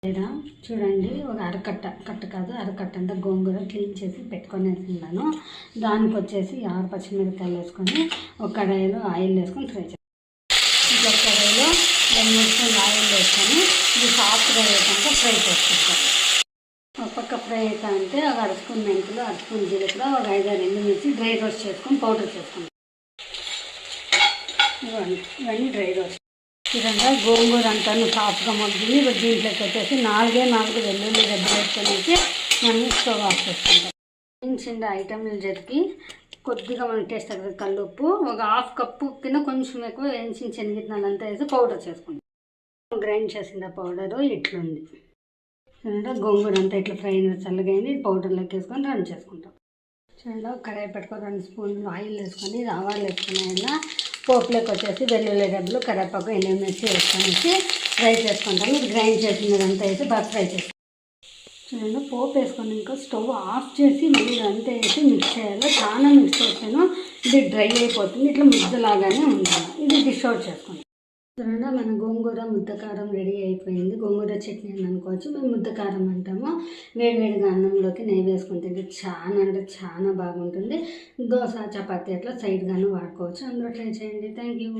లేదా చూడండి, ఒక కట్ట కాదు అరకట్ట అంతా గోంగూర క్లీన్ చేసి పెట్టుకునేస్తున్నాను. దానికి వచ్చేసి 6 పచ్చిమిరపకాయలు వేసుకొని ఒక కడాయిలో ఆయిల్ వేసుకొని ఫ్రై చేస్తాను. ఇంకొక కడాయిలో 2-3 స్పూన్లు ఆయిల్ వేసుకొని ఇది సాఫ్ట్గా అయ్యేదాకా ఫ్రై చేసుకుంటాం. ఒక పక్క ఫ్రై అవుతా అంటే ఒక 1 స్పూన్ మెంతులు, 1 స్పూన్ జీలకర్ర, ఒక 5-6 ఎండుమిర్చి డ్రై రోస్ట్ చేసుకొని పౌడర్ చేసుకుంటాం. ఇవన్నీ డ్రై రోస్ట్ విధంగా గోంగూర అంతా సాఫ్ట్గా మగ్గింది. దీంట్లోకి వచ్చేసి 4 వెల్లుల్లి రెబ్బలు వేసుకొనేసి మనం స్టవ్ ఆఫ్ చేసుకుంటాం. చిన్న ఐటమ్లు జరిగి కొద్దిగా మనం టేస్ట్ తగ్గదు కల్లుప్పు, ఒక 1/2 కప్పు కింద కొంచెం ఎక్కువ వేయించిన శనగిత్తనాలు అంతా వేసి పౌడర్ చేసుకుంటాం. గ్రైండ్ చేసిన పౌడరు ఇట్లుంది. గోంగూర అంతా ఇట్లా ఫ్రై చల్లగా అయింది. పౌడర్లోకి వేసుకొని రన్ చేసుకుంటాం. చూడండి, కడాయి పెట్టుకొని 2 స్పూన్లు ఆయిల్ వేసుకొని ఆవాలు వేసుకునే పోపులోకి వచ్చేసి వెల్లుల్లి రెబ్బలు, కరివేపాకు, ఎండుమిర్చి వేసుకొనేసి ఫ్రై చేసుకుంటాం. ఇది గ్రైండ్ చేసినదంతా వేసి బాగా ఫ్రై చేసుకుంటాం. చూడండి, పోపు వేసుకొని ఇంకా స్టవ్ ఆఫ్ చేసి మళ్ళీ అంతా వేసి మిక్స్ చేయాలి. చాలా మిక్స్ చేసాను, ఇది డ్రై అయిపోతుంది. ఇట్లా ముద్దలాగానే ఉంటుంది. ఇది డిష్ అవుట్ చేసుకుంటాం. చూడండి, మన గోంగూర ముద్దకారం రెడీ అయిపోయింది. గోంగూర చట్నీ అని అనుకోవచ్చు, మేము ముద్దకారం అంటాము. వేడివేడిగా అన్నంలోకి నెయ్యి వేసుకుని తింటే చాలా అంటే చాలా బాగుంటుంది. దోశ, చపాతీ అట్లా సైడ్గాను వాడుకోవచ్చు. అందరూ ట్రై చేయండి. Thank you.